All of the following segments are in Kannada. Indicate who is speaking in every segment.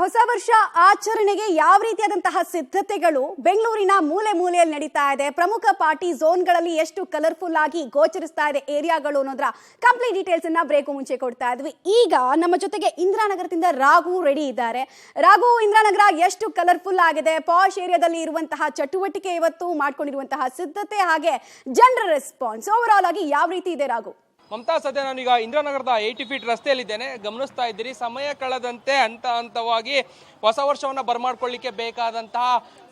Speaker 1: ಹೊಸ ವರ್ಷ ಆಚರಣೆಗೆ ಯಾವ ರೀತಿಯಾದಂತಹ ಸಿದ್ಧತೆಗಳು ಬೆಂಗಳೂರಿನ ಮೂಲೆ ಮೂಲೆಯಲ್ಲಿ ನಡೀತಾ ಇದೆ, ಪ್ರಮುಖ ಪಾರ್ಟಿ ಝೋನ್ಗಳಲ್ಲಿ ಎಷ್ಟು ಕಲರ್ಫುಲ್ ಆಗಿ ಗೋಚರಿಸ್ತಾ ಇದೆ ಏರಿಯಾಗಳು ಅನ್ನೋದ್ರ ಕಂಪ್ಲೀಟ್ ಡೀಟೇಲ್ಸ್ ಅನ್ನ ಬ್ರೇಕು ಮುಂಚೆ ಕೊಡ್ತಾ ಇದ್ವಿ. ಈಗ ನಮ್ಮ ಜೊತೆಗೆ ಇಂದಿರಾನಗರದಿಂದ ರಾಘು ರೆಡಿ ಇದ್ದಾರೆ. ರಾಘು, ಇಂದಿರಾನಗರ ಎಷ್ಟು ಕಲರ್ಫುಲ್ ಆಗಿದೆ, ಪಾಶ್ ಏರಿಯಾದಲ್ಲಿ ಇರುವಂತಹ ಚಟುವಟಿಕೆ, ಇವತ್ತು ಮಾಡ್ಕೊಂಡಿರುವಂತಹ ಸಿದ್ಧತೆ ಹಾಗೆ ಜನರ ರೆಸ್ಪಾನ್ಸ್ ಓವರ್ ಆಲ್ ಆಗಿ ಯಾವ ರೀತಿ ಇದೆ ರಾಘು?
Speaker 2: ಮಮತಾ, ಸದ್ಯ ನಾನೀಗ ಇಂದಿರಾನಗರದ 80 ಫೀಟ್ ರಸ್ತೆಯಲ್ಲಿದ್ದೇನೆ. ಗಮನಿಸ್ತಾ ಇದ್ದೀರಿ, ಸಮಯ ಕಳೆದಂತೆ ಹಂತವಾಗಿ ಹೊಸ ವರ್ಷವನ್ನು ಬರಮಾಡ್ಕೊಳ್ಳಿಕ್ಕೆ ಬೇಕಾದಂತಹ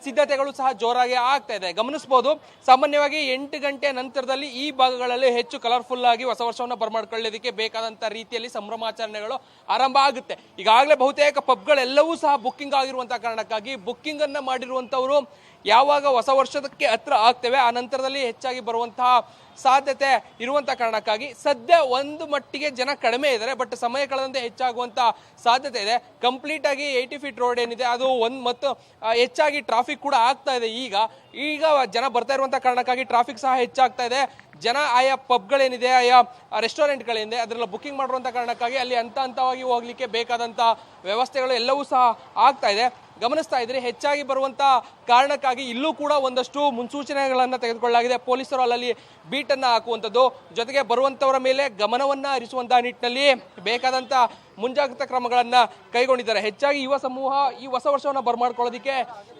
Speaker 2: ಸಿದ್ಧತೆಗಳು ಸಹ ಜೋರಾಗಿ ಆಗ್ತಾ ಇದೆ. ಗಮನಿಸಬಹುದು, ಸಾಮಾನ್ಯವಾಗಿ 8 ಗಂಟೆ ನಂತರದಲ್ಲಿ ಈ ಭಾಗಗಳಲ್ಲಿ ಹೆಚ್ಚು ಕಲರ್ಫುಲ್ ಆಗಿ ಹೊಸ ವರ್ಷವನ್ನು ಬರಮಾಡ್ಕೊಳ್ಳೋದಕ್ಕೆ ಬೇಕಾದಂಥ ರೀತಿಯಲ್ಲಿ ಸಂಭ್ರಮಾಚರಣೆಗಳು ಆರಂಭ ಆಗುತ್ತೆ. ಈಗಾಗಲೇ ಬಹುತೇಕ ಪಬ್ಗಳೆಲ್ಲವೂ ಸಹ ಬುಕ್ಕಿಂಗ್ ಆಗಿರುವಂತಹ ಕಾರಣಕ್ಕಾಗಿ ಬುಕ್ಕಿಂಗ್ ಅನ್ನ ಮಾಡಿರುವಂತವರು ಯಾವಾಗ ಹೊಸ ವರ್ಷಕ್ಕೆ ಹತ್ರ ಆಗ್ತೇವೆ ಆ ನಂತರದಲ್ಲಿ ಹೆಚ್ಚಾಗಿ ಬರುವಂತಹ ಸಾಧ್ಯತೆ ಇರುವಂತಹ ಕಾರಣಕ್ಕಾಗಿ ಸದ್ಯ ಒಂದು ಮಟ್ಟಿಗೆ ಜನ ಕಡಿಮೆ ಇದ್ದಾರೆ. ಬಟ್ ಸಮಯ ಕಳೆದಂತೆ ಹೆಚ್ಚಾಗುವಂತ ಸಾಧ್ಯತೆ ಇದೆ. ಕಂಪ್ಲೀಟ್ ಆಗಿ 80 ಫೀಟ್ ರೋಡ್ ಏನಿದೆ ಅದು ಮತ್ತು ಹೆಚ್ಚಾಗಿ ಟ್ರಾಫಿಕ್ ಕೂಡ ಆಗ್ತಾ ಇದೆ. ಈಗ ಜನ ಬರ್ತಾ ಇರುವಂತಹ ಕಾರಣಕ್ಕಾಗಿ ಟ್ರಾಫಿಕ್ ಸಹ ಹೆಚ್ಚಾಗ್ತಾ ಇದೆ. ಜನ ಆಯಾ ಪಬ್ಗಳೇನಿದೆ, ಆಯಾ ರೆಸ್ಟೋರೆಂಟ್ಗಳೇನಿದೆ ಅದರೆಲ್ಲ ಬುಕ್ಕಿಂಗ್ ಮಾಡಿರುವಂಥ ಕಾರಣಕ್ಕಾಗಿ ಅಲ್ಲಿ ಹಂತವಾಗಿ ಹೋಗ್ಲಿಕ್ಕೆ ಬೇಕಾದಂಥ ವ್ಯವಸ್ಥೆಗಳು ಎಲ್ಲವೂ ಸಹ ಆಗ್ತಾ ಇದೆ. ಗಮನಿಸ್ತಾ ಇದ್ರಿ, ಹೆಚ್ಚಾಗಿ ಬರುವಂಥ ಕಾರಣಕ್ಕಾಗಿ ಇಲ್ಲೂ ಕೂಡ ಒಂದಷ್ಟು ಮುನ್ಸೂಚನೆಗಳನ್ನು ತೆಗೆದುಕೊಳ್ಳಲಾಗಿದೆ. ಪೊಲೀಸರು ಅಲ್ಲಲ್ಲಿ ಬೀಟನ್ನು ಹಾಕುವಂಥದ್ದು, ಜೊತೆಗೆ ಬರುವಂಥವರ ಮೇಲೆ ಗಮನವನ್ನು ಹರಿಸುವಂಥ ನಿಟ್ಟಿನಲ್ಲಿ ಬೇಕಾದಂಥ ಮುಂಜಾಗ್ರತಾ ಕ್ರಮಗಳನ್ನು ಕೈಗೊಂಡಿದ್ದಾರೆ. ಹೆಚ್ಚಾಗಿ ಯುವ ಸಮೂಹ ಈ ಹೊಸ ವರ್ಷವನ್ನು ಬರಮಾಡ್ಕೊಳ್ಳೋದಕ್ಕೆ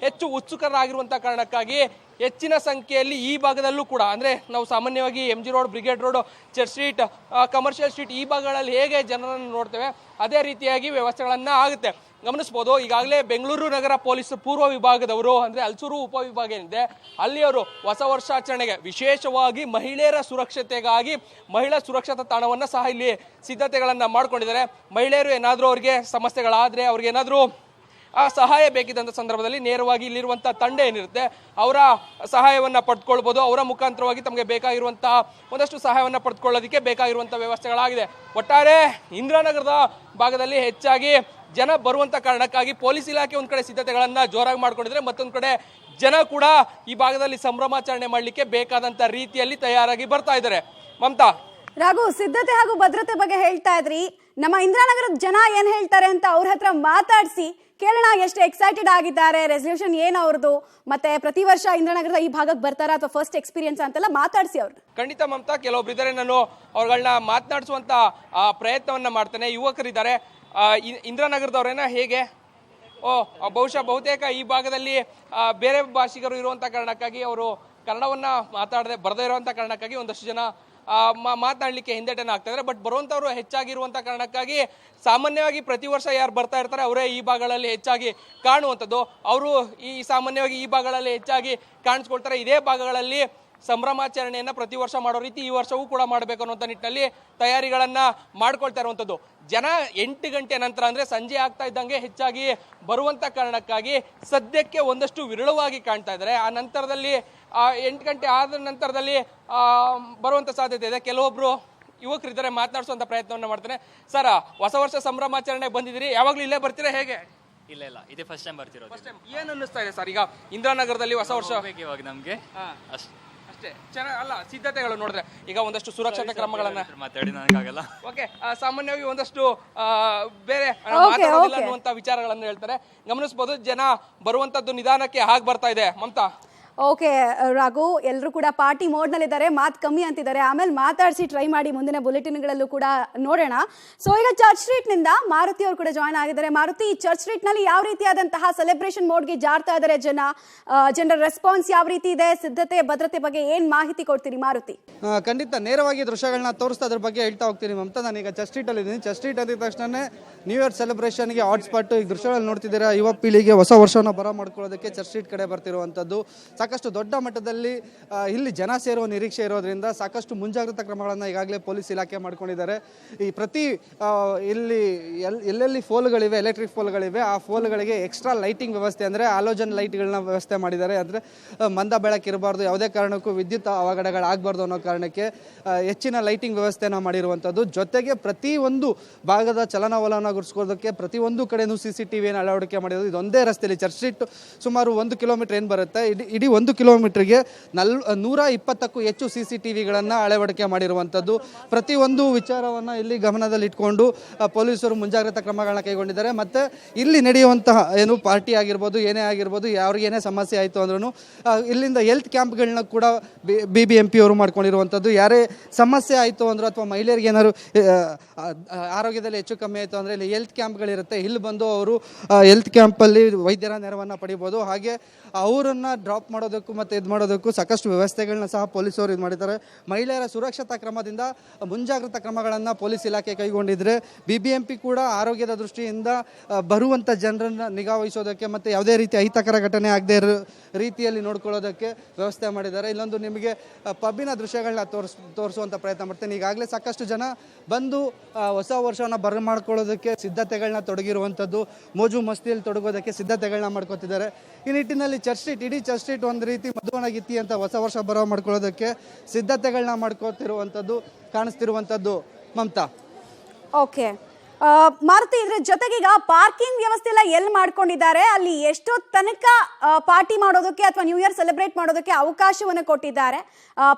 Speaker 2: ಹೆಚ್ಚು ಉತ್ಸುಕರಾಗಿರುವಂಥ ಕಾರಣಕ್ಕಾಗಿ ಹೆಚ್ಚಿನ ಸಂಖ್ಯೆಯಲ್ಲಿ ಈ ಭಾಗದಲ್ಲೂ ಕೂಡ, ಅಂದರೆ ನಾವು ಸಾಮಾನ್ಯವಾಗಿ MG road, brigade road, church street, commercial street ಈ ಭಾಗಗಳಲ್ಲಿ ಹೇಗೆ ಜನರನ್ನು ನೋಡ್ತೇವೆ ಅದೇ ರೀತಿಯಾಗಿ ವ್ಯವಸ್ಥೆಗಳನ್ನು ಆಗುತ್ತೆ. ಗಮನಿಸಬಹುದು, ಈಗಾಗಲೇ ಬೆಂಗಳೂರು ನಗರ ಪೊಲೀಸ್ ಪೂರ್ವ ವಿಭಾಗದವರು, ಅಂದರೆ ಹಲಸೂರು ಉಪವಿಭಾಗ ಏನಿದೆ ಅಲ್ಲಿಯವರು ಹೊಸ ವರ್ಷಾಚರಣೆಗೆ ವಿಶೇಷವಾಗಿ ಮಹಿಳೆಯರ ಸುರಕ್ಷತೆಗಾಗಿ ಮಹಿಳಾ ಸುರಕ್ಷತಾ ತಾಣವನ್ನು ಸಹ ಇಲ್ಲಿ ಸಿದ್ಧತೆಗಳನ್ನು ಮಾಡ್ಕೊಂಡಿದ್ದಾರೆ. ಮಹಿಳೆಯರು ಏನಾದರೂ ಅವ್ರಿಗೆ ಸಮಸ್ಯೆಗಳಾದರೆ, ಅವ್ರಿಗೇನಾದರೂ ಸಹಾಯ ಬೇಕಿದ್ದಂಥ ಸಂದರ್ಭದಲ್ಲಿ ನೇರವಾಗಿ ಇಲ್ಲಿರುವಂಥ ತಂಡ ಏನಿರುತ್ತೆ ಅವರ ಸಹಾಯವನ್ನು ಪಡೆದುಕೊಳ್ಬೋದು. ಅವರ ಮುಖಾಂತರವಾಗಿ ತಮಗೆ ಬೇಕಾಗಿರುವಂತಹ ಒಂದಷ್ಟು ಸಹಾಯವನ್ನು ಪಡೆದುಕೊಳ್ಳೋದಕ್ಕೆ ಬೇಕಾಗಿರುವಂಥ ವ್ಯವಸ್ಥೆಗಳಾಗಿದೆ. ಒಟ್ಟಾರೆ ಇಂದಿರಾನಗರದ ಭಾಗದಲ್ಲಿ ಹೆಚ್ಚಾಗಿ ಜನ ಬರುವಂಥ ಕಾರಣಕ್ಕಾಗಿ ಪೊಲೀಸ್ ಇಲಾಖೆ ಒಂದು ಕಡೆ ಸಿದ್ಧತೆಗಳನ್ನು ಜೋರಾಗಿ ಮಾಡ್ಕೊಂಡಿದ್ರೆ, ಮತ್ತೊಂದು ಕಡೆ ಜನ ಕೂಡ ಈ ಭಾಗದಲ್ಲಿ ಸಂಭ್ರಮಾಚರಣೆ ಮಾಡಲಿಕ್ಕೆ ಬೇಕಾದಂಥ ರೀತಿಯಲ್ಲಿ ತಯಾರಾಗಿ ಬರ್ತಾ ಇದ್ದಾರೆ. ಮಮತಾ,
Speaker 1: ರಾಘು, ಸಿದ್ಧತೆ ಹಾಗೂ ಭದ್ರತೆ ಬಗ್ಗೆ ಹೇಳ್ತಾ ಇದ್ರಿ. ನಮ್ಮ ಇಂದಿರಾನಗರದ ಜನ ಏನ್ ಹೇಳ್ತಾರೆ ಅಂತ ಅವ್ರ ಹತ್ರ ಮಾತಾಡಿಸಿ ಕೇಳೋಣ. ಎಷ್ಟು ಎಕ್ಸೈಟೆಡ್ ಆಗಿದ್ದಾರೆ, ರೆಸಲ್ಯೂಷನ್ ಏನು ಅವ್ರದ್ದು, ಮತ್ತೆ ಪ್ರತಿ ವರ್ಷ ಇಂದಿರಾನಗರದ ಈ ಭಾಗಕ್ಕೆ ಬರ್ತಾರಾ ಅಥವಾ ಫಸ್ಟ್ ಎಕ್ಸ್ಪೀರಿಯನ್ಸ್ ಅಂತೆಲ್ಲ ಮಾತಾಡಿಸಿ ಅವ್ರು.
Speaker 2: ಖಂಡಿತ ಮಮತಾ, ಕೆಲವೊಬ್ರು ಇದ್ದಾರೆ, ನಾನು ಅವ್ರುಗಳನ್ನ ಮಾತನಾಡಿಸುವಂತ ಪ್ರಯತ್ನವನ್ನ ಮಾಡ್ತೇನೆ. ಯುವಕರಿದ್ದಾರೆ, ಇಂದಿರಾನಗರದವ್ರೇನ ಹೇಗೆ? ಬಹುಶಃ ಬಹುತೇಕ ಈ ಭಾಗದಲ್ಲಿ ಬೇರೆ ಭಾಷಿಗರು ಇರುವಂತ ಕಾರಣಕ್ಕಾಗಿ ಅವರು ಕನ್ನಡವನ್ನ ಬರದೇ ಇರುವಂತ ಕಾರಣಕ್ಕಾಗಿ ಒಂದಷ್ಟು ಜನ ಮಾತನಾಡಲಿಕ್ಕೆ ಹಿಂದೇಟನ್ನು ಆಗ್ತಾ ಇದ್ದಾರೆ. ಬಟ್ ಬರುವಂಥವ್ರು ಹೆಚ್ಚಾಗಿರುವಂಥ ಕಾರಣಕ್ಕಾಗಿ ಸಾಮಾನ್ಯವಾಗಿ ಪ್ರತಿ ವರ್ಷ ಯಾರು ಬರ್ತಾ ಇರ್ತಾರೆ ಅವರೇ ಈ ಭಾಗಗಳಲ್ಲಿ ಹೆಚ್ಚಾಗಿ ಕಾಣುವಂಥದ್ದು. ಅವರು ಸಾಮಾನ್ಯವಾಗಿ ಈ ಭಾಗಗಳಲ್ಲಿ ಹೆಚ್ಚಾಗಿ ಕಾಣಿಸ್ಕೊಳ್ತಾರೆ. ಇದೇ ಭಾಗಗಳಲ್ಲಿ ಸಂಭ್ರಮಾಚರಣೆಯನ್ನು ಪ್ರತಿ ವರ್ಷ ಮಾಡೋ ರೀತಿ ಈ ವರ್ಷವೂ ಕೂಡ ಮಾಡಬೇಕು ಅನ್ನುವಂಥ ನಿಟ್ಟಿನಲ್ಲಿ ತಯಾರಿಗಳನ್ನು ಮಾಡ್ಕೊಳ್ತಾ ಇರುವಂಥದ್ದು. ಜನ 8 ಗಂಟೆ ನಂತರ, ಅಂದರೆ ಸಂಜೆ ಆಗ್ತಾ ಇದ್ದಂಗೆ ಹೆಚ್ಚಾಗಿ ಬರುವಂಥ ಕಾರಣಕ್ಕಾಗಿ ಸದ್ಯಕ್ಕೆ ಒಂದಷ್ಟು ವಿರಳವಾಗಿ ಕಾಣ್ತಾ ಇದ್ದಾರೆ. ಆ ನಂತರದಲ್ಲಿ 8 ಗಂಟೆ ಆದ ನಂತರದಲ್ಲಿ ಬರುವಂಥ ಸಾಧ್ಯತೆ ಇದೆ. ಕೆಲವೊಬ್ರು ಯುವಕರಿದ್ದಾರೆ, ಮಾತನಾಡಿಸುವಂಥ ಪ್ರಯತ್ನವನ್ನು ಮಾಡ್ತಾನೆ. ಸರ್, ಹೊಸ ವರ್ಷ ಸಂಭ್ರಮಾಚರಣೆಗೆ ಬಂದಿದ್ದೀರಿ, ಯಾವಾಗಲೂ ಇಲ್ಲೇ ಬರ್ತೀರಾ ಹೇಗೆ?
Speaker 3: ಇಲ್ಲ, ಇದೇ ಫಸ್ಟ್ ಟೈಮ್ ಬರ್ತಿರೋದು.
Speaker 2: First time. ಏನು ಅನ್ನಿಸ್ತಾ ಇದೆ ಸರ್ ಈಗ ಇಂದಿರಾನಗರದಲ್ಲಿ ಹೊಸ ವರ್ಷ?
Speaker 3: ಇವಾಗ ನಮಗೆ
Speaker 2: ಅಷ್ಟೇ ಚೆನ್ನಾಗಿ ಅಲ್ಲ, ಸಿದ್ಧತೆಗಳು ನೋಡಿದ್ರೆ ಈಗ ಒಂದಷ್ಟು ಸುರಕ್ಷತಾ ಕ್ರಮಗಳನ್ನ
Speaker 3: ಮಾತಾಡಿ ನನಗಾಗಲ್ಲ.
Speaker 2: ಓಕೆ, ಸಾಮಾನ್ಯವಾಗಿ ಒಂದಷ್ಟು ಬೇರೆ ಮಾತಾಡೋದಿಲ್ಲ ಅನ್ನುವಂಥ ವಿಚಾರಗಳನ್ನು ಹೇಳ್ತಾರೆ. ಗಮನಿಸಬಹುದು, ಜನ ಬರುವಂತದ್ದು ನಿಧಾನಕ್ಕೆ ಹಾಗೆ ಬರ್ತಾ ಇದೆ. ಮಮತಾ,
Speaker 1: ಓಕೆ ರಾಘು, ಎಲ್ಲರೂ ಕೂಡ ಪಾರ್ಟಿ ಮೋಡ್ನಲ್ಲಿದ್ದಾರೆ, ಮಾತು ಕಮ್ಮಿ ಅಂತಿದ್ದಾರೆ, ಆಮೇಲೆ ಮಾತಾಡಿಸಿ ಟ್ರೈ ಮಾಡಿ ಮುಂದಿನ ಬುಲೆಟಿನ್ಗಳಲ್ಲೂ ಕೂಡ ನೋಡೋಣ. ಸೊ ಈಗ ಚರ್ಚ್ ಸ್ಟ್ರೀಟ್ನಿಂದ ಮಾರುತಿ ಅವರು ಕೂಡ ಜಾಯ್ನ್ ಆಗಿದ್ದಾರೆ. ಮಾರುತಿ, ಚರ್ಚ್ ಸ್ಟ್ರೀಟ್ನಲ್ಲಿ ಯಾವ ರೀತಿಯಾದಂತಹ ಸೆಲೆಬ್ರೇಷನ್ ಮೋಡ್ಗೆ ಜಾರ್ತಾ ಇದ್ದಾರೆ ಜನರ ರೆಸ್ಪಾನ್ಸ್ ಯಾವ ರೀತಿ ಇದೆ, ಸಿದ್ಧತೆ ಭದ್ರತೆ ಬಗ್ಗೆ ಏನು ಮಾಹಿತಿ ಕೊಡ್ತೀರಿ ಮಾರುತಿ?
Speaker 4: ಖಂಡಿತ ನೇರವಾಗಿ ದೃಶ್ಯಗಳನ್ನ ತೋರಿಸ್ತಾ ಅದ್ರ ಬಗ್ಗೆ ಹೇಳ್ತಾ ಹೋಗ್ತೀನಿ ಮಮತಾ. ನಾನೀಗ ಚರ್ಚ್ ಸ್ಟ್ರೀಟಲ್ಲಿ ಇದ್ದೀನಿ. ಚರ್ಚ್ ಸ್ಟ್ರೀಟ್ ಅಂದಿದ ತಕ್ಷಣ ನ್ಯೂ ಇಯರ್ ಸೆಲೆಬ್ರೇಷನ್ಗೆ ಹಾಟ್ ಸ್ಪಾಟ್. ಈ ದೃಶ್ಯಗಳಲ್ಲಿ ನೋಡ್ತಿದ್ದೀರಾ, ಯುವ ಪೀಳಿಗೆ ಹೊಸ ವರ್ಷವನ್ನು ಮಾಡ್ಕೊಳ್ಳೋದಕ್ಕೆ ಚರ್ಚ್ ಸ್ಟ್ರೀಟ್ ಕಡೆ ಬರ್ತಿರುವಂಥದ್ದು. ಸಾಕಷ್ಟು ದೊಡ್ಡ ಮಟ್ಟದಲ್ಲಿ ಇಲ್ಲಿ ಜನ ಸೇರುವ ನಿರೀಕ್ಷೆ ಇರೋದ್ರಿಂದ ಸಾಕಷ್ಟು ಮುಂಜಾಗ್ರತಾ ಕ್ರಮಗಳನ್ನು ಈಗಾಗಲೇ ಪೊಲೀಸ್ ಇಲಾಖೆ ಮಾಡ್ಕೊಂಡಿದ್ದಾರೆ. ಈ ಪ್ರತಿ ಇಲ್ಲಿ ಎಲ್ಲೆಲ್ಲಿ ಫೋಲ್ಗಳಿವೆ, ಎಲೆಕ್ಟ್ರಿಕ್ ಫೋಲ್ಗಳಿವೆ, ಆ ಫೋಲ್ಗಳಿಗೆ ಎಕ್ಸ್ಟ್ರಾ ಲೈಟಿಂಗ್ ವ್ಯವಸ್ಥೆ, ಅಂದರೆ ಆಲೋಜನ್ ಲೈಟ್ಗಳನ್ನ ವ್ಯವಸ್ಥೆ ಮಾಡಿದ್ದಾರೆ. ಅಂದರೆ ಮಂದ ಬೆಳಕಿರಬಾರ್ದು, ಯಾವುದೇ ಕಾರಣಕ್ಕೂ ವಿದ್ಯುತ್ ಅವಘಡಗಳಾಗಬಾರ್ದು ಅನ್ನೋ ಕಾರಣಕ್ಕೆ ಹೆಚ್ಚಿನ ಲೈಟಿಂಗ್ ವ್ಯವಸ್ಥೆನ ಮಾಡಿರುವಂಥದ್ದು. ಜೊತೆಗೆ ಪ್ರತಿಯೊಂದು ಭಾಗದ ಚಲನವಲನ ಗುರ್ಸ್ಕೊಳ್ಳೋದಕ್ಕೆ ಪ್ರತಿಯೊಂದು ಕಡೆನೂ CCTVಯನ್ನು ಅಳವಡಿಕೆ ಮಾಡಿರೋದು. ಇದೊಂದೇ ರಸ್ತೆಯಲ್ಲಿ ಚರ್ಚ್ ಸ್ಟ್ರೀಟ್ ಸುಮಾರು 1 ಕಿಲೋಮೀಟರ್ ಏನು ಬರುತ್ತೆ, ಇಡೀ 1 ಕಿಲೋಮೀಟರ್ಗೆ 120ಕ್ಕೂ ಹೆಚ್ಚು CCTVಗಳನ್ನು ಅಳವಡಿಕೆ ಮಾಡಿರುವಂಥದ್ದು. ಪ್ರತಿಯೊಂದು ವಿಚಾರವನ್ನು ಇಲ್ಲಿ ಗಮನದಲ್ಲಿಟ್ಕೊಂಡು ಪೊಲೀಸರು ಮುಂಜಾಗ್ರತಾ ಕ್ರಮಗಳನ್ನ ಕೈಗೊಂಡಿದ್ದಾರೆ. ಮತ್ತು ಇಲ್ಲಿ ನಡೆಯುವಂತಹ ಏನು ಪಾರ್ಟಿ ಆಗಿರ್ಬೋದು, ಏನೇ ಆಗಿರ್ಬೋದು, ಯಾರಿಗೇನೇ ಸಮಸ್ಯೆ ಆಯಿತು ಅಂದ್ರೂ ಇಲ್ಲಿಂದ ಹೆಲ್ತ್ ಕ್ಯಾಂಪ್ಗಳನ್ನ ಕೂಡ BBMP ಅವರು ಮಾಡ್ಕೊಂಡಿರುವಂಥದ್ದು. ಯಾರೇ ಸಮಸ್ಯೆ ಆಯಿತು ಅಂದರೂ ಅಥವಾ ಮಹಿಳೆಯರಿಗೆ ಏನಾದ್ರು ಆರೋಗ್ಯದಲ್ಲಿ ಹೆಚ್ಚು ಕಮ್ಮಿ ಆಯಿತು ಅಂದರೆ ಇಲ್ಲಿ ಹೆಲ್ತ್ ಕ್ಯಾಂಪ್ಗಳಿರುತ್ತೆ. ಇಲ್ಲಿ ಬಂದು ಅವರು ಹೆಲ್ತ್ ಕ್ಯಾಂಪಲ್ಲಿ ವೈದ್ಯರ ನೆರವನ್ನು ಪಡಿಬೋದು. ಹಾಗೆ ಅವರನ್ನು ಡ್ರಾಪ್ ಮಾಡೋದಕ್ಕೂ ಮತ್ತು ಇದು ಮಾಡೋದಕ್ಕೂ ಸಾಕಷ್ಟು ವ್ಯವಸ್ಥೆಗಳನ್ನ ಸಹ ಪೊಲೀಸರು ಇದು ಮಾಡಿದ್ದಾರೆ. ಮಹಿಳೆಯರ ಸುರಕ್ಷತಾ ಕ್ರಮದಿಂದ ಮುಂಜಾಗ್ರತಾ ಕ್ರಮಗಳನ್ನು ಪೊಲೀಸ್ ಇಲಾಖೆ ಕೈಗೊಂಡಿದ್ದರೆ BBMP ಕೂಡ ಆರೋಗ್ಯದ ದೃಷ್ಟಿಯಿಂದ ಬರುವಂಥ ಜನರನ್ನು ನಿಗಾ ವಹಿಸೋದಕ್ಕೆ ಮತ್ತು ಯಾವುದೇ ರೀತಿ ಅಹಿತಕರ ಘಟನೆ ಆಗದೇ ಇರೋ ರೀತಿಯಲ್ಲಿ ನೋಡ್ಕೊಳ್ಳೋದಕ್ಕೆ ವ್ಯವಸ್ಥೆ ಮಾಡಿದ್ದಾರೆ. ಇಲ್ಲೊಂದು ನಿಮಗೆ ಪಬ್ಬಿನ ದೃಶ್ಯಗಳನ್ನ ತೋರಿಸುವಂಥ ಪ್ರಯತ್ನ ಮಾಡ್ತೇನೆ. ಈಗಾಗಲೇ ಸಾಕಷ್ಟು ಜನ ಬಂದು ಹೊಸ ವರ್ಷವನ್ನು ಬರಮಾಡ್ಕೊಳ್ಳೋದಕ್ಕೆ ಸಿದ್ಧತೆಗಳನ್ನ ತೊಡಗಿರುವಂಥದ್ದು, ಮೋಜು ಮಸ್ತಿಯಲ್ಲಿ ತೊಡಗೋದಕ್ಕೆ ಸಿದ್ಧತೆಗಳನ್ನ ಮಾಡ್ಕೋತಿದ್ದಾರೆ. ಈ ನಿಟ್ಟಿನಲ್ಲಿ ಇಡೀ ಚರ್ಚ್ ಸ್ಟ್ರೀಟ್ ಒಂದು ರೀತಿ ಮಧುವನಗಿತ್ತಿ ಅಂತ ಹೊಸ ವರ್ಷ ಮಾಡ್ಕೊಳ್ಳೋದಕ್ಕೆ ಸಿದ್ಧತೆಗಳನ್ನ ಮಾಡ್ಕೋತಿರುವಂಥದ್ದು ಕಾಣಿಸ್ತಿರುವಂಥದ್ದು. ಮಮತಾ,
Speaker 1: ಓಕೆ ಮಾರುತಿ, ಇದ್ರ ಜೊತೆಗೆ ಈಗ ಪಾರ್ಕಿಂಗ್ ವ್ಯವಸ್ಥೆ ಎಲ್ಲ ಎಲ್ಲಿ ಮಾಡ್ಕೊಂಡಿದ್ದಾರೆ, ಅಲ್ಲಿ ಎಷ್ಟೋ ತನಕ ಪಾರ್ಟಿ ಮಾಡೋದಕ್ಕೆ ಅಥವಾ ನ್ಯೂ ಇಯರ್ ಸೆಲೆಬ್ರೇಟ್ ಮಾಡೋದಕ್ಕೆ ಅವಕಾಶವನ್ನು ಕೊಟ್ಟಿದ್ದಾರೆ?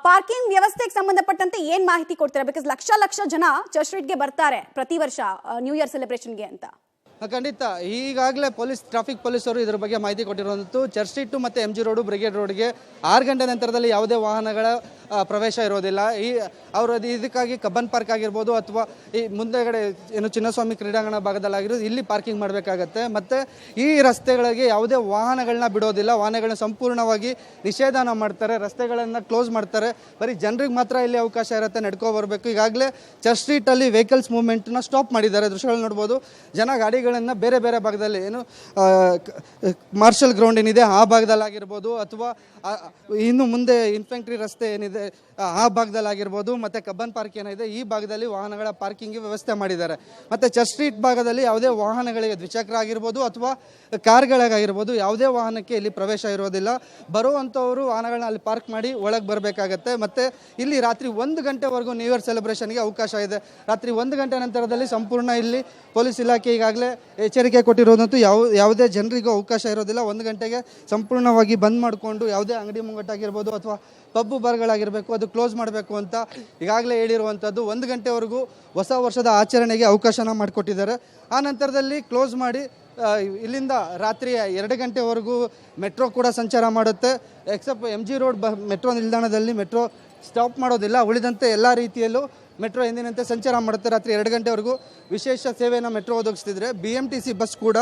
Speaker 1: ಪಾರ್ಕಿಂಗ್ ವ್ಯವಸ್ಥೆಗೆ ಸಂಬಂಧಪಟ್ಟಂತೆ ಏನ್ ಮಾಹಿತಿ ಕೊಡ್ತಾರೆ? ಬಿಕಾಸ್ ಲಕ್ಷ ಜನ ಚರ್ಚ್ ಸ್ಟ್ರೀಟ್ಗೆ ಬರ್ತಾರೆ ಪ್ರತಿ ವರ್ಷ ನ್ಯೂ ಇಯರ್ ಸೆಲೆಬ್ರೇಷನ್ಗೆ ಅಂತ.
Speaker 4: ಖಂಡಿತ. ಈಗಾಗಲೇ ಟ್ರಾಫಿಕ್ ಪೊಲೀಸರು ಇದ್ರ ಬಗ್ಗೆ ಮಾಹಿತಿ ಕೊಟ್ಟಿರುವಂಥದ್ದು. ಚರ್ಚ್ ಸ್ಟ್ರೀಟು ಮತ್ತು MG ರೋಡು, ಬ್ರಿಗೇಡ್ ರೋಡ್ಗೆ 6 ಗಂಟೆ ನಂತರದಲ್ಲಿ ಯಾವುದೇ ವಾಹನಗಳ ಪ್ರವೇಶ ಇರೋದಿಲ್ಲ. ಅವರು ಇದಕ್ಕಾಗಿ ಕಬ್ಬನ್ ಪಾರ್ಕ್ ಆಗಿರ್ಬೋದು ಅಥವಾ ಈ ಮುಂದೆಗಡೆ ಏನು ಚಿನ್ನಸ್ವಾಮಿ ಕ್ರೀಡಾಂಗಣ ಭಾಗದಲ್ಲಾಗಿರೋದು ಇಲ್ಲಿ ಪಾರ್ಕಿಂಗ್ ಮಾಡಬೇಕಾಗತ್ತೆ. ಮತ್ತು ಈ ರಸ್ತೆಗಳಿಗೆ ಯಾವುದೇ ವಾಹನಗಳನ್ನ ಬಿಡೋದಿಲ್ಲ. ವಾಹನಗಳನ್ನ ಸಂಪೂರ್ಣವಾಗಿ ನಿಷೇಧನ ಮಾಡ್ತಾರೆ, ರಸ್ತೆಗಳನ್ನು ಕ್ಲೋಸ್ ಮಾಡ್ತಾರೆ. ಬರೀ ಜನರಿಗೆ ಮಾತ್ರ ಇಲ್ಲಿ ಅವಕಾಶ ಇರುತ್ತೆ, ನಡ್ಕೊ ಬರಬೇಕು. ಈಗಾಗಲೇ ಚರ್ಚ್ ಸ್ಟ್ರೀಟಲ್ಲಿ ವೆಹಿಕಲ್ಸ್ ಮೂವ್ಮೆಂಟ್ನ ಸ್ಟಾಪ್ ಮಾಡಿದ್ದಾರೆ. ದೃಶ್ಯಗಳು ನೋಡ್ಬೋದು. ಜನ ಗಾಡಿಗಳನ್ನು ಬೇರೆ ಬೇರೆ ಭಾಗದಲ್ಲಿ ಏನು ಮಾರ್ಷಲ್ ಗ್ರೌಂಡ್ ಏನಿದೆ ಆ ಭಾಗದಲ್ಲಾಗಿರ್ಬೋದು ಅಥವಾ ಇನ್ನು ಮುಂದೆ ಇನ್ಫೆಂಟ್ರಿ ರಸ್ತೆ ಏನಿದೆ ಆ ಭಾಗದಲ್ಲಾಗಿರ್ಬೋದು ಮತ್ತು ಕಬ್ಬನ್ ಪಾರ್ಕ್ ಏನಿದೆ ಈ ಭಾಗದಲ್ಲಿ ವಾಹನಗಳ ಪಾರ್ಕಿಂಗ್ಗೆ ವ್ಯವಸ್ಥೆ ಮಾಡಿದ್ದಾರೆ. ಮತ್ತು ಚರ್ಚ್ ಸ್ಟ್ರೀಟ್ ಭಾಗದಲ್ಲಿ ಯಾವುದೇ ವಾಹನಗಳಿಗೆ ದ್ವಿಚಕ್ರ ಆಗಿರ್ಬೋದು ಅಥವಾ ಕಾರ್ಗಳಿಗಾಗಿರ್ಬೋದು ಯಾವುದೇ ವಾಹನಕ್ಕೆ ಇಲ್ಲಿ ಪ್ರವೇಶ ಇರೋದಿಲ್ಲ. ಬರುವಂಥವರು ವಾಹನಗಳನ್ನ ಅಲ್ಲಿ ಪಾರ್ಕ್ ಮಾಡಿ ಒಳಗೆ ಬರಬೇಕಾಗತ್ತೆ. ಮತ್ತು ಇಲ್ಲಿ ರಾತ್ರಿ 1 ಗಂಟೆವರೆಗೂ ನ್ಯೂ ಇಯರ್ ಸೆಲೆಬ್ರೇಷನ್ಗೆ ಅವಕಾಶ ಇದೆ. ರಾತ್ರಿ 1 ಗಂಟೆ ನಂತರದಲ್ಲಿ ಸಂಪೂರ್ಣ ಇಲ್ಲಿ ಪೊಲೀಸ್ ಇಲಾಖೆ ಈಗಾಗಲೇ ಎಚ್ಚರಿಕೆ ಕೊಟ್ಟಿರೋದಂತೂ ಯಾವುದೇ ಜನರಿಗೂ ಅವಕಾಶ ಇರೋದಿಲ್ಲ. 1 ಗಂಟೆಗೆ ಸಂಪೂರ್ಣವಾಗಿ ಬಂದ್ ಮಾಡಿಕೊಂಡು ಯಾವುದೇ ಅಂಗಡಿ ಮುಂಗಟ್ಟಾಗಿರ್ಬೋದು ಅಥವಾ ಪಬ್ಬು ಬಾರ್ಗಳಾಗಿರಬೇಕು ಅದು ಕ್ಲೋಸ್ ಮಾಡಬೇಕು ಅಂತ ಈಗಾಗಲೇ ಹೇಳಿರುವಂಥದ್ದು. 1 ಗಂಟೆವರೆಗೂ ಹೊಸ ವರ್ಷದ ಆಚರಣೆಗೆ ಅವಕಾಶನ ಮಾಡಿಕೊಟ್ಟಿದ್ದಾರೆ. ಆ ನಂತರದಲ್ಲಿ ಕ್ಲೋಸ್ ಮಾಡಿ ಇಲ್ಲಿಂದ ರಾತ್ರಿ 2 ಗಂಟೆವರೆಗೂ ಮೆಟ್ರೋ ಕೂಡ ಸಂಚಾರ ಮಾಡುತ್ತೆ. ಎಕ್ಸೆಪ್ಟ್ MG ರೋಡ್ ಮೆಟ್ರೋ ನಿಲ್ದಾಣದಲ್ಲಿ ಮೆಟ್ರೋ ಸ್ಟಾಪ್ ಮಾಡೋದಿಲ್ಲ. ಉಳಿದಂತೆ ಎಲ್ಲ ರೀತಿಯಲ್ಲೂ ಮೆಟ್ರೋ ಎಂದಿನಂತೆ ಸಂಚಾರ ಮಾಡುತ್ತೆ. ರಾತ್ರಿ 2 ಗಂಟೆವರೆಗೂ ವಿಶೇಷ ಸೇವೆಯನ್ನು ಮೆಟ್ರೋ ಒದಗಿಸ್ತಿದ್ರೆ BMTC ಬಸ್ ಕೂಡ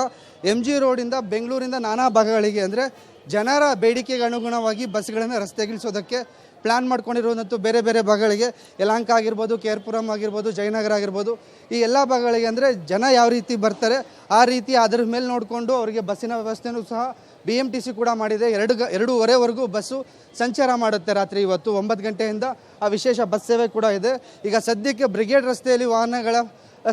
Speaker 4: MG ರೋಡಿಂದ ಬೆಂಗಳೂರಿಂದ ನಾನಾ ಭಾಗಗಳಿಗೆ ಅಂದರೆ ಜನರ ಬೇಡಿಕೆಗೆ ಅನುಗುಣವಾಗಿ ಬಸ್ಗಳನ್ನು ರಸ್ತೆಗಿಳಿಸೋದಕ್ಕೆ ಪ್ಲ್ಯಾನ್ ಮಾಡ್ಕೊಂಡಿರುವಂಥದ್ದು. ಬೇರೆ ಬೇರೆ ಭಾಗಗಳಿಗೆ ಯಲಹಂಕ ಆಗಿರ್ಬೋದು, ಕೇರ್ಪುರಂ ಆಗಿರ್ಬೋದು, ಜಯನಗರ ಆಗಿರ್ಬೋದು, ಈ ಎಲ್ಲ ಭಾಗಗಳಿಗೆ ಅಂದರೆ ಜನ ಯಾವ ರೀತಿ ಬರ್ತಾರೆ ಆ ರೀತಿ ಅದರ ಮೇಲೆ ನೋಡಿಕೊಂಡು ಅವರಿಗೆ ಬಸ್ಸಿನ ವ್ಯವಸ್ಥೆನೂ ಸಹ BMTC ಕೂಡ ಮಾಡಿದೆ. 2:30ವರೆಗೂ ಬಸ್ಸು ಸಂಚಾರ ಮಾಡುತ್ತೆ. ರಾತ್ರಿ ಇವತ್ತು 9 ಗಂಟೆಯಿಂದ ಆ ವಿಶೇಷ ಬಸ್ ಸೇವೆ ಕೂಡ ಇದೆ. ಈಗ ಸದ್ಯಕ್ಕೆ ಬ್ರಿಗೇಡ್ ರಸ್ತೆಯಲ್ಲಿ ವಾಹನಗಳ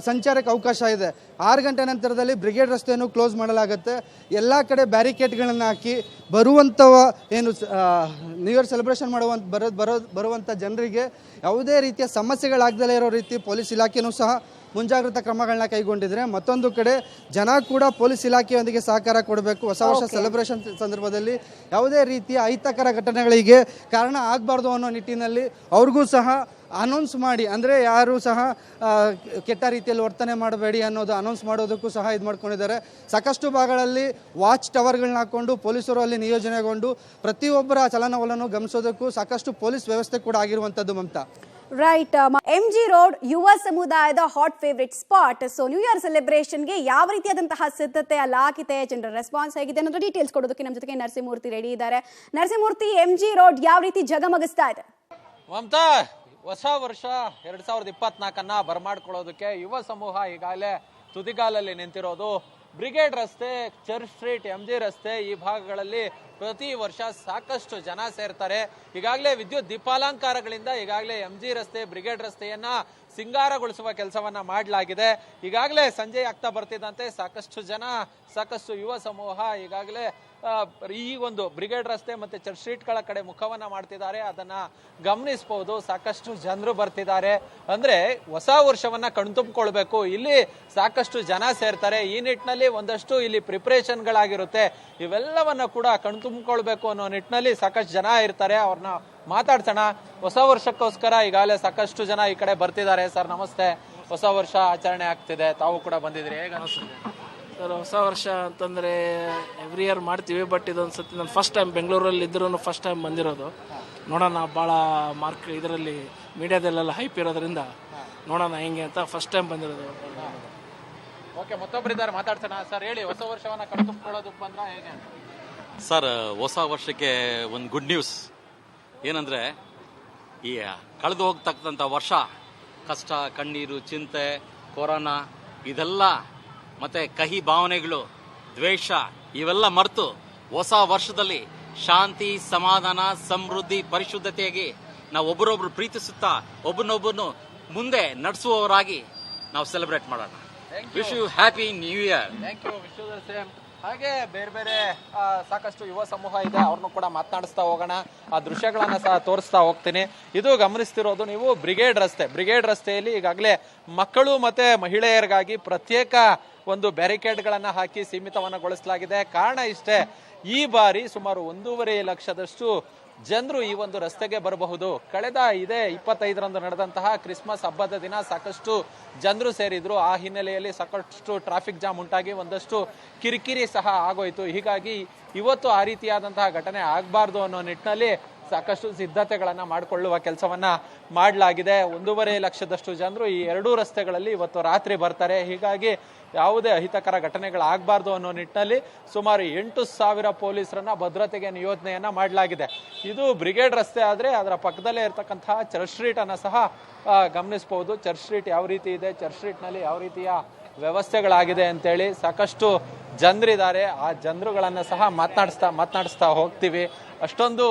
Speaker 4: ಸಂಚಾರಕ್ಕೆ ಅವಕಾಶ ಇದೆ. 6 ಗಂಟೆ ನಂತರದಲ್ಲಿ ಬ್ರಿಗೇಡ್ ರಸ್ತೆಯನ್ನು ಕ್ಲೋಸ್ ಮಾಡಲಾಗುತ್ತೆ. ಎಲ್ಲ ಕಡೆ ಬ್ಯಾರಿಕೇಡ್ಗಳನ್ನು ಹಾಕಿ ಬರುವಂಥವ ಏನು ನ್ಯೂ ಇಯರ್ ಸೆಲೆಬ್ರೇಷನ್ ಬರುವಂಥ ಜನರಿಗೆ ಯಾವುದೇ ರೀತಿಯ ಸಮಸ್ಯೆಗಳಾಗದಲೇ ಇರೋ ರೀತಿ ಪೊಲೀಸ್ ಇಲಾಖೆಯೂ ಸಹ ಮುಂಜಾಗ್ರತಾ ಕ್ರಮಗಳನ್ನ ಕೈಗೊಂಡಿದ್ರೆ, ಮತ್ತೊಂದು ಕಡೆ ಜನ ಕೂಡ ಪೊಲೀಸ್ ಇಲಾಖೆಯೊಂದಿಗೆ ಸಹಕಾರ ಕೊಡಬೇಕು. ಹೊಸ ವರ್ಷ ಸೆಲೆಬ್ರೇಷನ್ ಸಂದರ್ಭದಲ್ಲಿ ಯಾವುದೇ ರೀತಿಯ ಅಹಿತಕರ ಘಟನೆಗಳಿಗೆ ಕಾರಣ ಆಗಬಾರ್ದು ಅನ್ನೋ ನಿಟ್ಟಿನಲ್ಲಿ ಅವ್ರಿಗೂ ಸಹ ಅನೌನ್ಸ್ ಮಾಡಿ, ಅಂದರೆ ಯಾರು ಸಹ ಕೆಟ್ಟ ರೀತಿಯಲ್ಲಿ ವರ್ತನೆ ಮಾಡಬೇಡಿ ಅನ್ನೋದು ಅನೌನ್ಸ್ ಮಾಡೋದಕ್ಕೂ ಸಹ ಇದು ಮಾಡ್ಕೊಂಡಿದ್ದಾರೆ. ಸಾಕಷ್ಟು ಭಾಗಗಳಲ್ಲಿ ವಾಚ್ ಟವರ್ಗಳನ್ನ ಹಾಕ್ಕೊಂಡು ಪೊಲೀಸರು ಅಲ್ಲಿ ನಿಯೋಜನೆಗೊಂಡು ಪ್ರತಿಯೊಬ್ಬರ ಚಲನವಲನೂ ಗಮನಿಸೋದಕ್ಕೂ ಸಾಕಷ್ಟು ಪೊಲೀಸ್ ವ್ಯವಸ್ಥೆ ಕೂಡ ಆಗಿರುವಂಥದ್ದು. ಮಮತಾ,
Speaker 1: ರೈಟ್. MG ರೋಡ್ ಯುವ ಸಮುದಾಯದ hot favourite spot. So new year ಸೆಲೆಬ್ರೇಷನ್ಗೆ ಯಾವ ರೀತಿಯಾದಂತಹ ಸಿದ್ಧತೆ ಅಲ್ಲಿ ಆಗಿದೆ, ಜನರ ರೆಸ್ಪಾನ್ಸ್ ಹೇಗಿದೆ ಅನ್ನೋದು ಡೀಟೇಲ್ಸ್ ಕೊಡೋದಕ್ಕೆ ನಮ್ಮ ಜೊತೆಗೆ ನರಸಿಂಹಮೂರ್ತಿ ರೆಡಿ ಇದ್ದಾರೆ. ನರಸಿಂಹಮೂರ್ತಿ, MG ರೋಡ್ ಯಾವ ರೀತಿ ಜಗಮಗಿಸ್ತಾ ಇದೆ?
Speaker 2: ಮಮತಾ, ಹೊಸ ವರ್ಷ 2024 ಬರಮಾಡ್ಕೊಳ್ಳೋದಕ್ಕೆ ಯುವ ಸಮೂಹ ಈಗಾಗಲೇ ತುದಿಗಾಲಲ್ಲಿ ನಿಂತಿರೋದು. ಬ್ರಿಗೇಡ್ ರಸ್ತೆ, ಚರ್ಚ್ ಸ್ಟ್ರೀಟ್, MG ರಸ್ತೆ ಈ ಭಾಗಗಳಲ್ಲಿ ಪ್ರತಿ ವರ್ಷ ಸಾಕಷ್ಟು ಜನ ಸೇರ್ತಾರೆ. ಈಗಾಗಲೇ ವಿದ್ಯುತ್ ದೀಪಾಲಂಕಾರಗಳಿಂದ ಈಗಾಗಲೇ MG ರಸ್ತೆ, ಬ್ರಿಗೇಡ್ ರಸ್ತೆಯನ್ನ ಸಿಂಗಾರಗೊಳಿಸುವ ಕೆಲಸವನ್ನ ಮಾಡಲಾಗಿದೆ. ಈಗಾಗಲೇ ಸಂಜೆ ಆಗ್ತಾ ಬರ್ತಿದ್ದಂತೆ ಸಾಕಷ್ಟು ಜನ, ಸಾಕಷ್ಟು ಯುವ ಸಮೂಹ ಈಗಾಗಲೇ
Speaker 5: ಈ ಒಂದು ಬ್ರಿಗೇಡ್ ರಸ್ತೆ ಮತ್ತೆ ಚರ್ಚ್ ಸ್ಟ್ರೀಟ್ಗಳ ಕಡೆ ಮುಖವನ್ನ ಮಾಡ್ತಿದ್ದಾರೆ. ಅದನ್ನ ಗಮನಿಸಬಹುದು. ಸಾಕಷ್ಟು ಜನರು ಬರ್ತಿದ್ದಾರೆ. ಅಂದ್ರೆ ಹೊಸ ವರ್ಷವನ್ನ ಕಣ್ತುಂಬಿಕೊಳ್ಬೇಕು, ಇಲ್ಲಿ ಸಾಕಷ್ಟು ಜನ ಸೇರ್ತಾರೆ. ಈ ನಿಟ್ಟಿನಲ್ಲಿ ಒಂದಷ್ಟು ಇಲ್ಲಿ ಪ್ರಿಪರೇಷನ್ಗಳಾಗಿರುತ್ತೆ, ಇವೆಲ್ಲವನ್ನ ಕೂಡ ಕಣ್ತುಂಬಿಕೊಳ್ಬೇಕು ಅನ್ನೋ ನಿಟ್ಟಿನಲ್ಲಿ ಸಾಕಷ್ಟು ಜನ ಇರ್ತಾರೆ. ಅವ್ರನ್ನ ಮಾತಾಡ್ಸೋಣ. ಹೊಸ ವರ್ಷಕ್ಕೋಸ್ಕರ ಈಗಾಗಲೇ ಸಾಕಷ್ಟು ಜನ ಈ ಕಡೆ ಬರ್ತಿದ್ದಾರೆ. ಸರ್ ನಮಸ್ತೆ. ಹೊಸ ವರ್ಷ ಆಚರಣೆ ಆಗ್ತಿದೆ, ತಾವು ಕೂಡ ಬಂದಿದ್ರಿ, ಹೇಗೆ ಅನಿಸ್ತಿದೆ
Speaker 6: ಸರ್? ಹೊಸ ವರ್ಷ ಅಂತಂದರೆ ಎವ್ರಿ ಇಯರ್ ಮಾಡ್ತೀವಿ, ಬಟ್ ಇದೊಂದು ಸತಿ ನಾನು ಫಸ್ಟ್ ಟೈಮ್ ಬೆಂಗಳೂರಲ್ಲಿ ಇದ್ರೂ ಫಸ್ಟ್ ಟೈಮ್ ಬಂದಿರೋದು. ನೋಡೋಣ, ಭಾಳ ಇದರಲ್ಲಿ ಮೀಡಿಯಾದಲ್ಲೆಲ್ಲ ಹೈಪ್ ಇರೋದ್ರಿಂದ ನೋಡೋಣ ಹೆಂಗೆ ಅಂತ ಫಸ್ಟ್ ಟೈಮ್ ಬಂದಿರೋದು.
Speaker 5: ಓಕೆ, ಮತ್ತೊಬ್ಬರಿದ್ದಾರೆ, ಮಾತಾಡ್ಸೋಣ. ಸರ್ ಹೇಳಿ, ಹೊಸ ವರ್ಷವನ್ನ ಕಣ್ತುಂಬಿಕೊಳ್ಳೋದಕ್ಕೆ ಬಂದ್ರ ಹೇಗೆ?
Speaker 7: ಸರ್, ಹೊಸ ವರ್ಷಕ್ಕೆ ಒಂದು ಗುಡ್ ನ್ಯೂಸ್ ಏನಂದರೆ, ಈ ಕಳೆದು ಹೋಗ್ತಕ್ಕಂಥ ವರ್ಷ ಕಷ್ಟ, ಕಣ್ಣೀರು, ಚಿಂತೆ, ಕೊರೋನಾ ಇದೆಲ್ಲ ಮತ್ತು ಕಹಿ ಭಾವನೆಗಳು, ದ್ವೇಷ ಇವೆಲ್ಲ ಮರೆತು ಹೊಸ ವರ್ಷದಲ್ಲಿ ಶಾಂತಿ, ಸಮಾಧಾನ, ಸಮೃದ್ಧಿ, ಪರಿಶುದ್ಧತೆಯಾಗಿ ನಾವು ಒಬ್ಬರೊಬ್ಬರು ಪ್ರೀತಿಸುತ್ತಾ ಒಬ್ಬನೊಬ್ಬನು ಮುಂದೆ ನಡೆಸುವವರಾಗಿ ನಾವು ಸೆಲೆಬ್ರೇಟ್ ಮಾಡೋಣ. Wish you happy new year.
Speaker 5: Thank you. Wish you the same. ಹಾಗೆ ಬೇರೆ ಬೇರೆ ಸಾಕಷ್ಟು ಯುವ ಸಮೂಹ ಇದೆ, ಅವ್ರನ್ನೂ ಕೂಡ ಮಾತನಾಡಿಸ್ತಾ ಹೋಗೋಣ. ಆ ದೃಶ್ಯಗಳನ್ನ ಸಹ ತೋರಿಸ್ತಾ ಹೋಗ್ತೀನಿ. ಇದು ಗಮನಿಸ್ತಿರೋದು ನೀವು ಬ್ರಿಗೇಡ್ ರಸ್ತೆಯಲ್ಲಿ ಈಗಾಗಲೇ ಮಕ್ಕಳು ಮತ್ತೆ ಮಹಿಳೆಯರಿಗಾಗಿ ಪ್ರತ್ಯೇಕ ಒಂದು ಬ್ಯಾರಿಕೇಡ್ಗಳನ್ನ ಹಾಕಿ ಸೀಮಿತವನ್ನಗೊಳಿಸಲಾಗಿದೆ. ಕಾರಣ ಇಷ್ಟೇ, ಈ ಬಾರಿ ಸುಮಾರು 1.5 ಲಕ್ಷದಷ್ಟು ಜನರು ಈ ಒಂದು ರಸ್ತೆಗೆ ಬರಬಹುದು. ಕಳೆದ 25ರಂದು ನಡೆದಂತಹ ಕ್ರಿಸ್ಮಸ್ ಹಬ್ಬದ ದಿನ ಸಾಕಷ್ಟು ಜನರು ಸೇರಿದ್ರು. ಆ ಹಿನ್ನೆಲೆಯಲ್ಲಿ ಸಾಕಷ್ಟು ಟ್ರಾಫಿಕ್ ಜಾಮ್ ಉಂಟಾಗಿ ಒಂದಷ್ಟು ಕಿರಿಕಿರಿ ಸಹ ಆಗೋಯ್ತು. ಹೀಗಾಗಿ ಇವತ್ತು ಆ ರೀತಿಯಾದಂತಹ ಘಟನೆ ಆಗಬಾರ್ದು ಅನ್ನೋ ನಿಟ್ಟಿನಲ್ಲಿ ಸಾಕಷ್ಟು ಸಿದ್ಧತೆಗಳನ್ನ ಮಾಡಿಕೊಳ್ಳುವ ಕೆಲಸವನ್ನ ಮಾಡಲಾಗಿದೆ. 1.5 ಲಕ್ಷದಷ್ಟು ಜನರು ಈ ಎರಡೂ ರಸ್ತೆಗಳಲ್ಲಿ ಇವತ್ತು ರಾತ್ರಿ ಬರ್ತಾರೆ. ಹೀಗಾಗಿ ಯಾವುದೇ ಅಹಿತಕರ ಘಟನೆಗಳಾಗಬಾರ್ದು ಅನ್ನೋ ನಿಟ್ಟಿನಲ್ಲಿ ಸುಮಾರು 8,000 ಪೊಲೀಸರನ್ನ ಭದ್ರತೆಗೆ ನಿಯೋಜನೆಯನ್ನ ಮಾಡಲಾಗಿದೆ. ಇದು ಬ್ರಿಗೇಡ್ ರಸ್ತೆ ಆದ್ರೆ ಅದರ ಪಕ್ಕದಲ್ಲೇ ಇರತಕ್ಕಂತಹ ಚರ್ಚ್ ಸ್ಟ್ರೀಟ್ ಅನ್ನ ಸಹ ಗಮನಿಸಬಹುದು. ಚರ್ಚ್ ಸ್ಟ್ರೀಟ್ ಯಾವ ರೀತಿ ಇದೆ, ಚರ್ಚ್ ಸ್ಟ್ರೀಟ್ ನಲ್ಲಿ ಯಾವ ರೀತಿಯ ವ್ಯವಸ್ಥೆಗಳಾಗಿದೆ ಅಂತೇಳಿ ಸಾಕಷ್ಟು ಜನರಿದ್ದಾರೆ. ಆ ಜನರುಗಳನ್ನ ಸಹ ಮಾತನಾಡಿಸ್ತಾ ಹೋಗ್ತೀವಿ. ಅಷ್ಟೊಂದು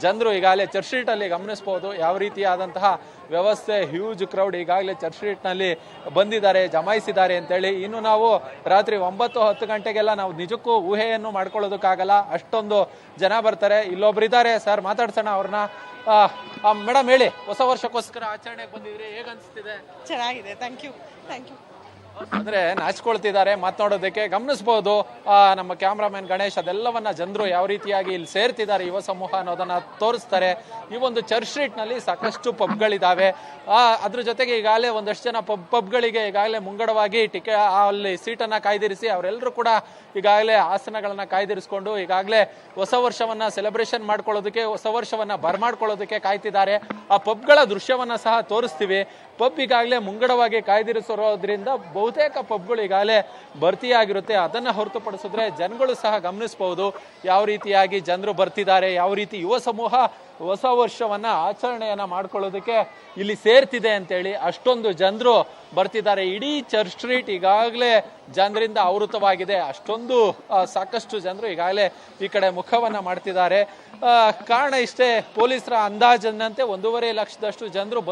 Speaker 5: ಜನರು ಈಗಾಗಲೇ ಚರ್ಚ್ ಸ್ಟ್ರೀಟ್ ಅಲ್ಲಿ ಗಮನಿಸಬಹುದು ಯಾವ ರೀತಿಯಾದಂತಹ ವ್ಯವಸ್ಥೆ. ಹ್ಯೂಜ್ ಕ್ರೌಡ್ ಈಗಾಗಲೇ ಚರ್ಚ್ ಸ್ಟ್ರೀಟ್ ನಲ್ಲಿ ಬಂದಿದ್ದಾರೆ, ಜಮಾಯಿಸಿದ್ದಾರೆ ಅಂತೇಳಿ. ಇನ್ನು ನಾವು ರಾತ್ರಿ 9-10 ಗಂಟೆಗೆಲ್ಲ ನಾವು ನಿಜಕ್ಕೂ ಊಹೆಯನ್ನು ಮಾಡ್ಕೊಳ್ಳೋದಕ್ಕಾಗಲ್ಲ, ಅಷ್ಟೊಂದು ಜನ ಬರ್ತಾರೆ. ಇಲ್ಲೊಬ್ರಿದ್ದಾರೆ, ಸರ್ ಮಾತಾಡ್ಸೋಣ ಅವ್ರನ್ನ. ಮೇಡಮ್ ಹೇಳಿ, ಹೊಸ ವರ್ಷಕ್ಕೋಸ್ಕರ ಆಚರಣೆಗೆ ಬಂದಿದ್ರಿ, ಹೇಗೆ ಅನಿಸ್ತಿದೆ?
Speaker 8: ಚೆನ್ನಾಗಿದೆ, ಥ್ಯಾಂಕ್ ಯು.
Speaker 5: ಅಂದ್ರೆ ನಾಚ್ಕೊಳ್ತಿದ್ದಾರೆ ಮಾತನಾಡೋದಕ್ಕೆ. ಗಮನಿಸಬಹುದು ನಮ್ಮ ಕ್ಯಾಮ್ರಾಮನ್ ಗಣೇಶ್ ಅದೆಲ್ಲವನ್ನ ಜನರು ಯಾವ ರೀತಿಯಾಗಿ ಇಲ್ಲಿ ಸೇರ್ತಿದ್ದಾರೆ ಯುವ ಸಮೂಹ ಅನ್ನೋದನ್ನ ತೋರಿಸ್ತಾರೆ. ಈ ಒಂದು ಚರ್ಚ್ ಸ್ಟ್ರೀಟ್ ನಲ್ಲಿ ಸಾಕಷ್ಟು ಪಬ್ಗಳಿದಾವೆ. ಅದ್ರ ಜೊತೆಗೆ ಈಗಾಗಲೇ ಒಂದಷ್ಟು ಜನ ಪಬ್ಗಳಿಗೆ ಈಗಾಗಲೇ ಮುಂಗಡವಾಗಿ ಅಲ್ಲಿ ಸೀಟನ್ನ ಕಾಯ್ದಿರಿಸಿ ಅವರೆಲ್ಲರೂ ಕೂಡ ಈಗಾಗಲೇ ಆಸನಗಳನ್ನ ಕಾಯ್ದಿರಿಸಿಕೊಂಡು ಈಗಾಗಲೇ ಹೊಸ ವರ್ಷವನ್ನ ಸೆಲೆಬ್ರೇಷನ್ ಮಾಡ್ಕೊಳ್ಳೋದಕ್ಕೆ, ಹೊಸ ವರ್ಷವನ್ನ ಬರ್ಮಾಡ್ಕೊಳ್ಳೋದಕ್ಕೆ ಕಾಯ್ತಿದ್ದಾರೆ. ಆ ಪಬ್ಗಳ ದೃಶ್ಯವನ್ನ ಸಹ ತೋರಿಸ್ತೀವಿ. ಪಬ್ ಈಗಾಗಲೇ ಮುಂಗಡವಾಗಿ ಕಾಯ್ದಿರಿಸಿರೋದ್ರಿಂದ ಬಹುತೇಕ ಪಬ್ಗಳು ಈಗಾಗಲೇ ಭರ್ತಿಯಾಗಿರುತ್ತೆ. ಅದನ್ನ ಹೊರತುಪಡಿಸಿದ್ರೆ ಜನಗಳು ಸಹ ಗಮನಿಸಬಹುದು ಯಾವ ರೀತಿಯಾಗಿ ಜನರು ಬರ್ತಿದ್ದಾರೆ, ಯಾವ ರೀತಿ ಯುವ ಸಮೂಹ ಹೊಸ ವರ್ಷವನ್ನ ಆಚರಣೆಯನ್ನ ಮಾಡ್ಕೊಳ್ಳೋದಕ್ಕೆ ಇಲ್ಲಿ ಸೇರ್ತಿದೆ ಅಂತೇಳಿ ಅಷ್ಟೊಂದು ಜನರು ಬರ್ತಿದ್ದಾರೆ. ಇಡೀ ಚರ್ಚ್ ಸ್ಟ್ರೀಟ್ ಈಗಾಗಲೇ ಜನರಿಂದ ಆವೃತವಾಗಿದೆ. ಅಷ್ಟೊಂದು ಸಾಕಷ್ಟು ಜನರು ಈಗಾಗಲೇ ಈ ಕಡೆ ಮುಖವನ್ನ ಮಾಡ್ತಿದ್ದಾರೆ. ಕಾರಣ ಇಷ್ಟೇ, ಪೊಲೀಸರ ಅಂದಾಜಿನಂತೆ 1.5 ಲಕ್ಷದಷ್ಟು ಜನರು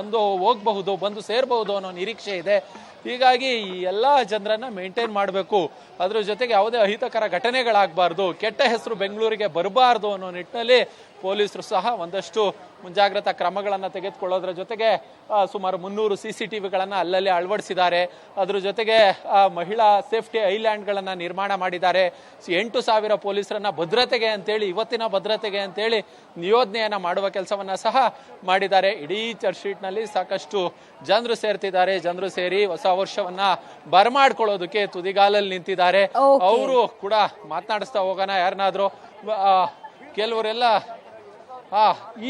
Speaker 5: ಬಂದು ಸೇರಬಹುದು ಅನ್ನೋ ನಿರೀಕ್ಷೆ ಇದೆ. ಹೀಗಾಗಿ ಈ ಎಲ್ಲಾ ಜನರನ್ನ ಮೇಂಟೈನ್ ಮಾಡಬೇಕು, ಅದ್ರ ಜೊತೆಗೆ ಯಾವುದೇ ಅಹಿತಕರ ಘಟನೆಗಳಾಗಬಾರ್ದು, ಕೆಟ್ಟ ಹೆಸರು ಬೆಂಗಳೂರಿಗೆ ಬರಬಾರ್ದು ಅನ್ನೋ ನಿಟ್ಟಿನಲ್ಲಿ ಪೊಲೀಸರು ಸಹ ಒಂದಷ್ಟು ಮುಂಜಾಗ್ರತಾ ಕ್ರಮಗಳನ್ನು ತೆಗೆದುಕೊಳ್ಳೋದ್ರ ಜೊತೆಗೆ ಸುಮಾರು 300 CCTVಗಳನ್ನ ಅಲ್ಲಲ್ಲಿ ಅಳವಡಿಸಿದ್ದಾರೆ. ಅದ್ರ ಜೊತೆಗೆ ಮಹಿಳಾ ಸೇಫ್ಟಿ ಐಲ್ಯಾಂಡ್ಗಳನ್ನ ನಿರ್ಮಾಣ ಮಾಡಿದ್ದಾರೆ. 8,000 ಪೊಲೀಸರನ್ನ ಭದ್ರತೆಗೆ ಅಂತೇಳಿ, ಇವತ್ತಿನ ಭದ್ರತೆಗೆ ಅಂತೇಳಿ ನಿಯೋಜನೆಯನ್ನ ಮಾಡುವ ಕೆಲಸವನ್ನ ಸಹ ಮಾಡಿದ್ದಾರೆ. ಇಡೀ ಚರ್ಚ್ ಸ್ಟ್ರೀಟ್ ನಲ್ಲಿ ಸಾಕಷ್ಟು ಜನರು ಸೇರ್ತಿದ್ದಾರೆ. ಜನರು ಸೇರಿ ಹೊಸ ವರ್ಷವನ್ನ ಬರಮಾಡ್ಕೊಳ್ಳೋದಕ್ಕೆ ತುದಿಗಾಲಲ್ಲಿ ನಿಂತಿದ್ದಾರೆ. ಅವರು ಕೂಡ ಮಾತನಾಡಿಸ್ತಾ ಹೋಗೋಣ ಯಾರನ್ನಾದ್ರೂ. ಕೆಲವರೆಲ್ಲ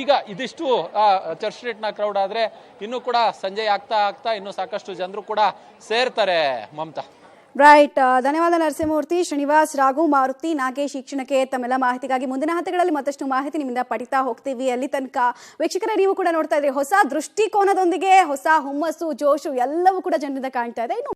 Speaker 5: ಈಗ ಇದಿಷ್ಟು ಚರ್ಚ್ ಸ್ಟ್ರೀಟ್ ನ ಕ್ರೌಡ್ ಆದ್ರೆ ಇನ್ನು ಕೂಡ ಸಂಜೆ ಆಗ್ತಾ ಇನ್ನು ಸಾಕಷ್ಟು ಜನರು ಕೂಡ ಸೇರ್ತಾರೆ. ಮಮತಾ.
Speaker 1: ರೈಟ್, ಧನ್ಯವಾದ ನರಸಿಂಹಮೂರ್ತಿ, ಶ್ರೀನಿವಾಸ್, ರಾಘು, ಮಾರುತಿ, ನಾಗೇಶ್. ಈ ಕ್ಷಣಕ್ಕೆ ತಮ್ಮೆಲ್ಲ ಮಾಹಿತಿಗಾಗಿ ಮುಂದಿನ ಹಂತಗಳಲ್ಲಿ ಮತ್ತಷ್ಟು ಮಾಹಿತಿ ನಿಮ್ಮಿಂದ ಪಡಿತಾ ಹೋಗ್ತೀವಿ. ಅಲ್ಲಿ ತನಕ ವೀಕ್ಷಕರೇ, ನೀವು ಕೂಡ ನೋಡ್ತಾ ಇದ್ರಿ, ಹೊಸ ದೃಷ್ಟಿಕೋನದೊಂದಿಗೆ ಹೊಸ ಹುಮ್ಮಸ್ಸು, ಜೋಶು ಎಲ್ಲವೂ ಕೂಡ ಜನರಿಂದ ಕಾಣ್ತಾ ಇದೆ. ಇನ್ನು